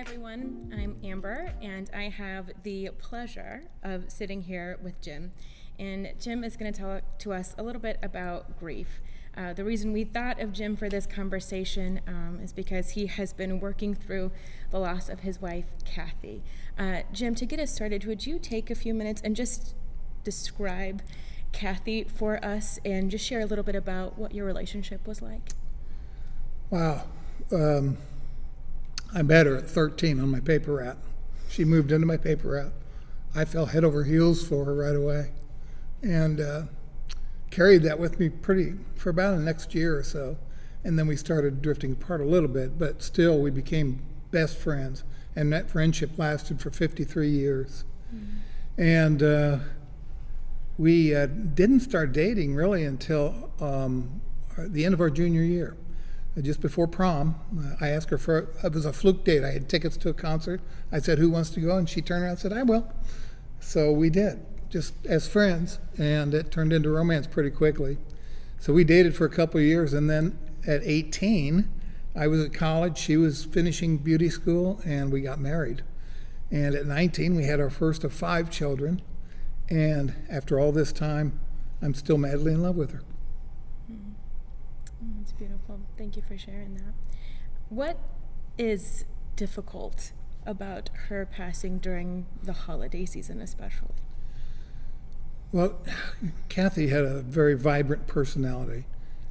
everyone, I'm Amber, and I have the pleasure of sitting here with Jim. And Jim is going to talk to us a little bit about grief. The reason we thought of Jim for this conversation is because he has been working through the loss of his wife, Kathy. Jim, to get us started, would you take a few minutes and just describe Kathy for us and just share a little bit about what your relationship was like? Wow. I met her at 13 on my paper route. She moved into my paper route. I fell head over heels for her right away, and carried that with me for about the next year or so. And then we started drifting apart a little bit, but still we became best friends, and that friendship lasted for 53 years. Mm-hmm. And we didn't start dating really until the end of our junior year. Just before prom, I asked her it was a fluke date. I had tickets to a concert. I said, "Who wants to go?" And she turned around and said, "I will." So we did, just as friends, and it turned into romance pretty quickly. So we dated for a couple of years, and then at 18, I was at college, she was finishing beauty school, and we got married. And at 19, we had our first of 5 children, and after all this time, I'm still madly in love with her. That's beautiful. Thank you for sharing that. What is difficult about her passing during the holiday season especially? Well, Kathy had a very vibrant personality,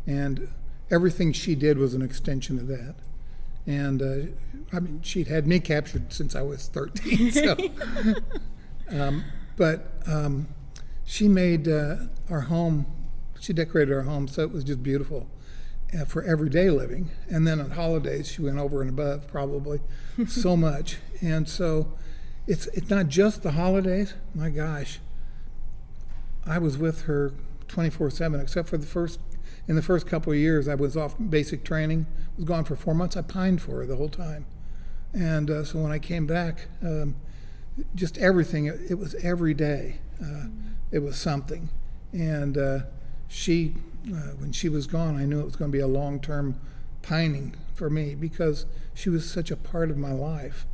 and everything she did was an extension of that. And she'd had me captured since I was 13. So, she made our home. She decorated our home, so it was just beautiful for everyday living. And then on holidays, she went over and above probably so much. And so it's not just the holidays. My gosh, I was with her 24/7, except for in the first couple of years, I was off basic training, was gone for 4 months. I pined for her the whole time. And so when I came back, just everything, it was every day. It was something. And when she was gone, I knew it was going to be a long-term pining for me, because she was such a part of my life,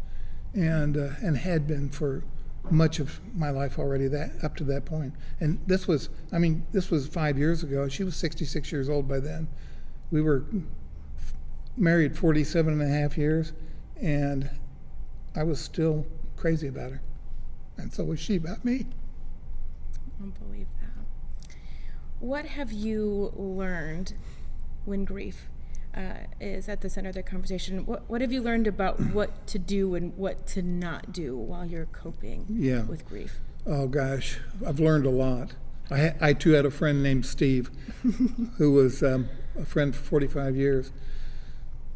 and had been for much of my life already up to that point. And this was 5 years ago. She was 66 years old by then. We were married 47 and a half years, and I was still crazy about her, and so was she about me. I don't believe that. What have you learned when grief is at the center of the conversation? What have you learned about what to do and what to not do while you're coping with grief? Oh gosh, I've learned a lot. I too had a friend named Steve who was a friend for 45 years.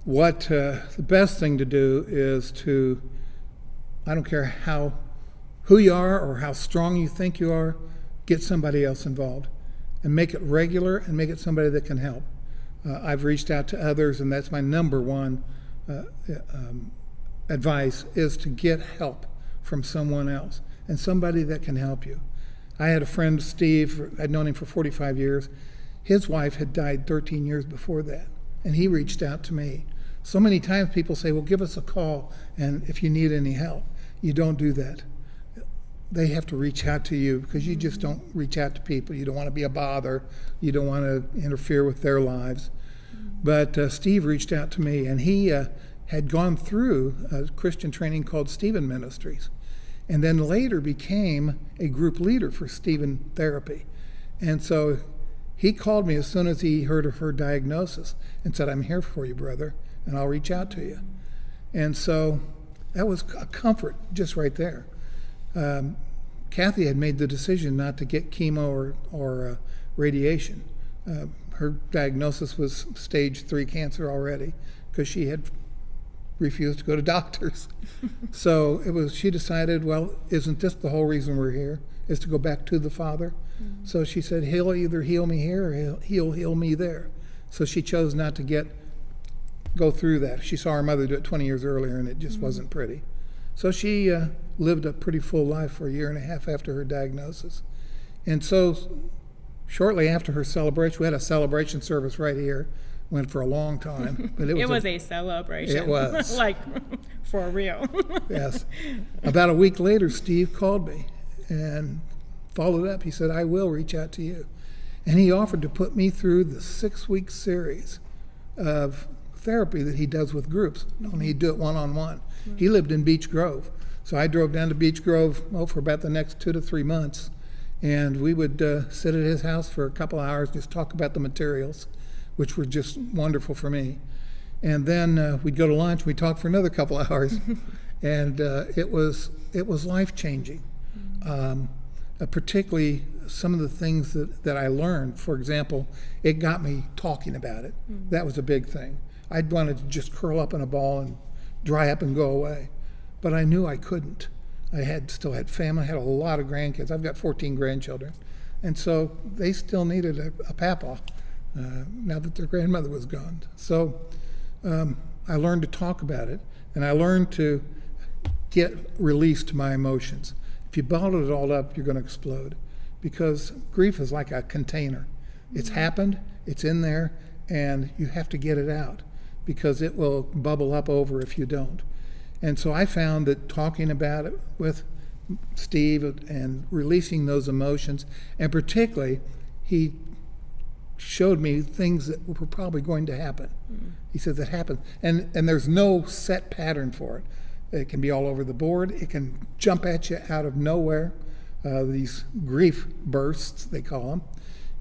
The best thing to do is I don't care who you are or how strong you think you are, get somebody else involved. And make it regular, and make it somebody that can help. I've reached out to others, and that's my number one advice, is to get help from someone else, and somebody that can help you. I had a friend, Steve, I'd known him for 45 years. His wife had died 13 years before that, and he reached out to me. So many times people say, well, give us a call, and if you need any help. You don't do that. They have to reach out to you, because you just don't reach out to people. You don't want to be a bother. You don't want to interfere with their lives. But Steve reached out to me, and he had gone through a Christian training called Stephen Ministries, and then later became a group leader for Stephen Therapy. And so he called me as soon as he heard of her diagnosis and said, "I'm here for you, brother, and I'll reach out to you." And so that was a comfort just right there. Kathy had made the decision not to get chemo or radiation. Her diagnosis was stage 3 cancer already, because she had refused to go to doctors. So she decided, well, isn't this the whole reason we're here, is to go back to the Father? Mm-hmm. So she said, he'll either heal me here or he'll heal me there. So she chose not to go through that. She saw her mother do it 20 years earlier, and it just wasn't pretty. So she lived a pretty full life for a year and a half after her diagnosis. And so shortly after her celebration, we had a celebration service right here Went for a long time, but It was a celebration. It was. Like, for real. Yes. About a week later, Steve called me and followed up. He said, I will reach out to you. And he offered to put me through the 6-week series of therapy that he does with groups. Only he'd do it one-on-one. He lived in Beech Grove. So I drove down to Beech Grove for about the next 2 to 3 months. And we would sit at his house for a couple hours, just talk about the materials, which were just wonderful for me. And then we'd go to lunch. We'd talk for another couple hours. And it was life-changing. Particularly some of the things that I learned. For example, it got me talking about it. That was a big thing. I'd wanted to just curl up in a ball and dry up and go away. But I knew I couldn't. I still had family. I had a lot of grandkids. I've got 14 grandchildren. And so they still needed a papa now that their grandmother was gone. So I learned to talk about it, and I learned to get released to my emotions. If you bottle it all up, you're going to explode, because grief is like a container. It's happened, it's in there, and you have to get it out, because it will bubble up over if you don't. And so I found that talking about it with Steve and releasing those emotions, and particularly he showed me things that were probably going to happen. He said that happened, and there's no set pattern for it. It can be all over the board. It can jump at you out of nowhere, these grief bursts, they call them.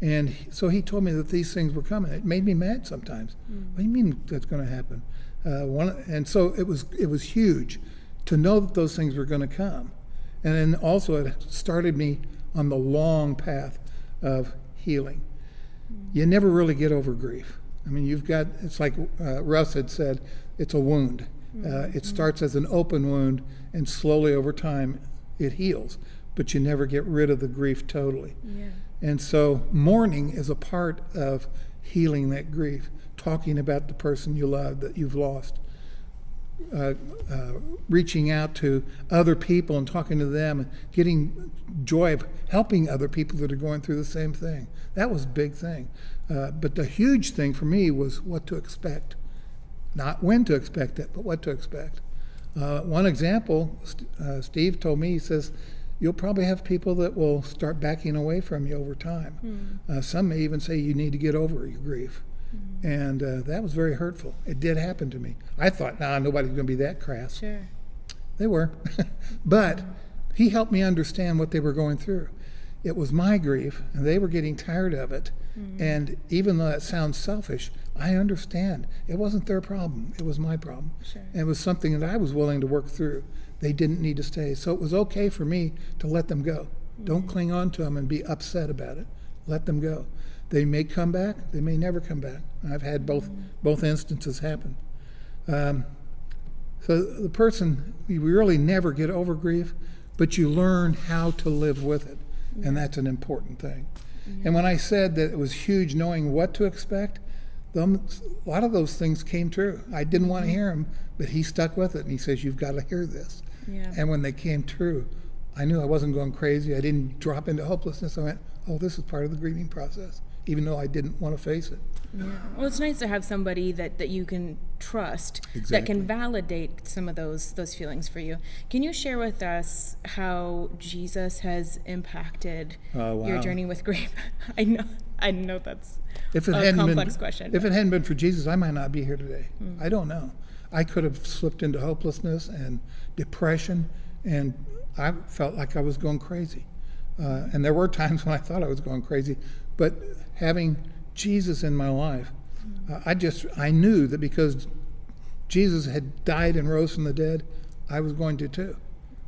And so he told me that these things were coming. It made me mad sometimes. What do you mean that's going to happen? And so it was huge to know that those things were going to come. And then also it started me on the long path of healing. You never really get over grief. I mean, it's like Russ had said, it's a wound. It starts as an open wound, and slowly over time it heals, but you never get rid of the grief totally. Yeah. And so mourning is a part of healing that grief, talking about the person you love that you've lost, reaching out to other people and talking to them, and getting joy of helping other people that are going through the same thing. That was a big thing. But the huge thing for me was what to expect. Not when to expect it, but what to expect. One example, Steve told me, he says, you'll probably have people that will start backing away from you over time. Some may even say you need to get over your grief. And that was very hurtful. It did happen to me. I thought, nobody's going to be that crass. Sure. They were. But he helped me understand what they were going through. It was my grief, and they were getting tired of it. And even though that sounds selfish, I understand. It wasn't their problem. It was my problem. Sure. And it was something that I was willing to work through. They didn't need to stay. So it was okay for me to let them go. Don't cling on to them and be upset about it. Let them go. They may come back. They may never come back. I've had both instances happen. So the person, you really never get over grief, but you learn how to live with it. And that's an important thing. And when I said that it was huge knowing what to expect, a lot of those things came true. I didn't want to hear them, but he stuck with it, and he says, you've got to hear this. Yeah. And when they came true, I knew I wasn't going crazy. I didn't drop into hopelessness. I went, oh, this is part of the grieving process, even though I didn't want to face it. Yeah. Well, it's nice to have somebody that you can trust, that can validate some of those feelings for you. Can you share with us how Jesus has impacted your journey with grief? I know that's a complex question. If it hadn't been for Jesus, I might not be here today. I don't know. I could have slipped into hopelessness and depression, and I felt like I was going crazy. And there were times when I thought I was going crazy, but having Jesus in my life, I knew that because Jesus had died and rose from the dead, I was going to too.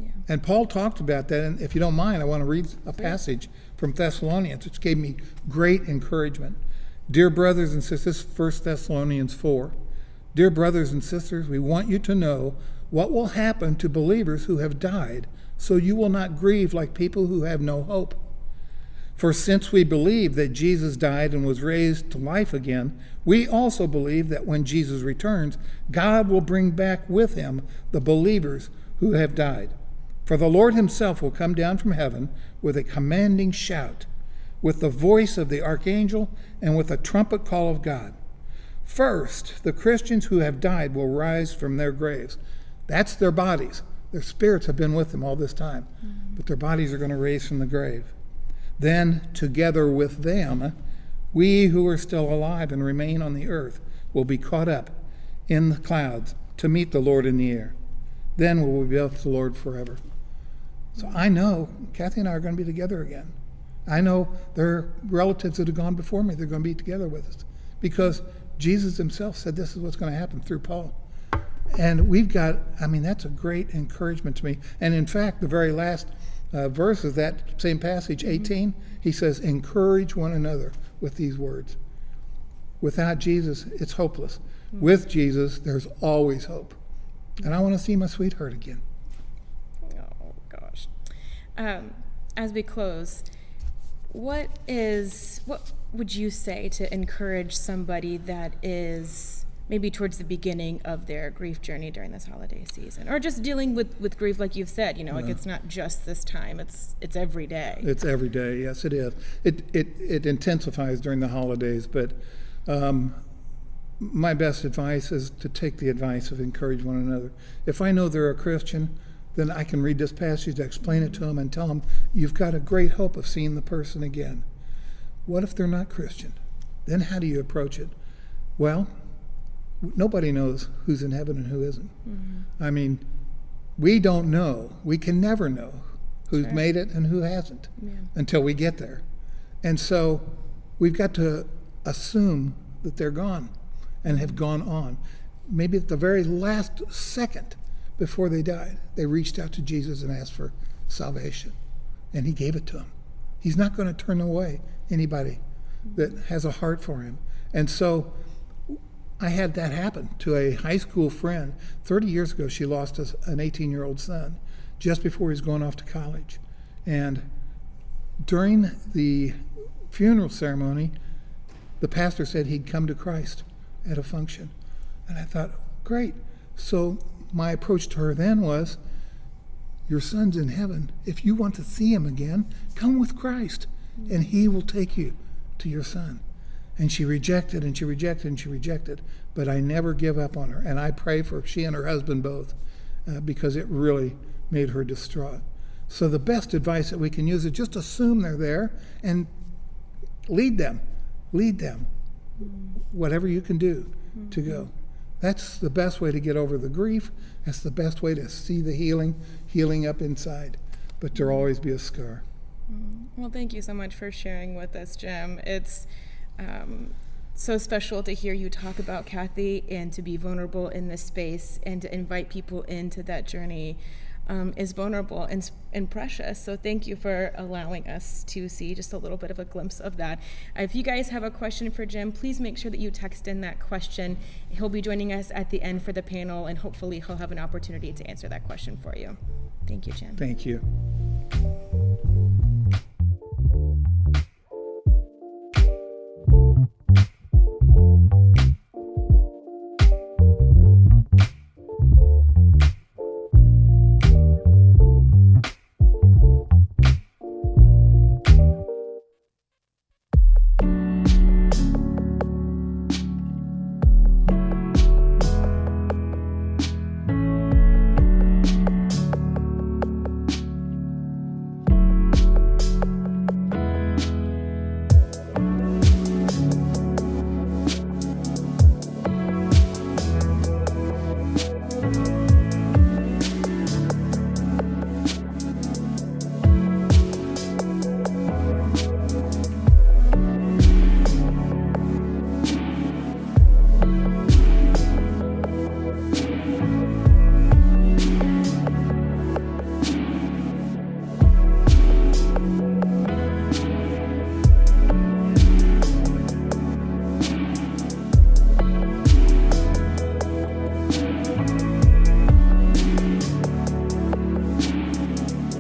Yeah. And Paul talked about that, and if you don't mind, I want to read a passage from Thessalonians, which gave me great encouragement. Dear brothers and sisters, 1 Thessalonians 4. Dear brothers and sisters, we want you to know what will happen to believers who have died, so you will not grieve like people who have no hope. For since we believe that Jesus died and was raised to life again, we also believe that when Jesus returns, God will bring back with him the believers who have died. For the Lord himself will come down from heaven with a commanding shout, with the voice of the archangel, and with a trumpet call of God. First, the Christians who have died will rise from their graves. That's their bodies. Their spirits have been with them all this time, but their bodies are going to raise from the grave. Then, together with them, we who are still alive and remain on the earth will be caught up in the clouds to meet the Lord in the air. Then we will be with the Lord forever. So I know Kathy and I are going to be together again. I know there are relatives that have gone before me. They're going to be together with us because Jesus himself said this is what's going to happen through Paul. And we've got, that's a great encouragement to me. And in fact, the very last verse of that same passage, 18, he says, encourage one another with these words. Without Jesus, it's hopeless. With Jesus, there's always hope. And I want to see my sweetheart again. Oh, gosh. As we close, what would you say to encourage somebody that is maybe towards the beginning of their grief journey during this holiday season, or just dealing with grief, like you've said, like it's not just this time, it's every day. It's every day, yes, it is. It intensifies during the holidays, but my best advice is to take the advice of encourage one another. If I know they're a Christian, then I can read this passage, explain it to them, and tell them, you've got a great hope of seeing the person again. What if they're not Christian? Then how do you approach it? Well, nobody knows who's in heaven and who isn't. We don't know. We can never know who's made it and who hasn't until we get there. And so we've got to assume that they're gone and have gone on. Maybe at the very last second before they died, they reached out to Jesus and asked for salvation, and he gave it to them. He's not going to turn away anybody that has a heart for him. And so I had that happen to a high school friend. 30 years ago, she lost an 18-year-old son just before he was going off to college. And during the funeral ceremony, the pastor said he'd come to Christ at a function. And I thought, great. So my approach to her then was, your son's in heaven. If you want to see him again, come with Christ, and he will take you to your son. And she rejected, and she rejected, and she rejected. But I never give up on her. And I pray for she and her husband both, because it really made her distraught. So the best advice that we can use is just assume they're there and lead them. Lead them. Whatever you can do to go. That's the best way to get over the grief. That's the best way to see the healing up inside. But there'll always be a scar. Well, thank you so much for sharing with us, Jim. It's so special to hear you talk about Kathy and to be vulnerable in this space and to invite people into that journey is vulnerable and precious. So thank you for allowing us to see just a little bit of a glimpse of that. If you guys have a question for Jim, please make sure that you text in that question. He'll be joining us at the end for the panel, and hopefully he'll have an opportunity to answer that question for you. Thank you, Jim. Thank you.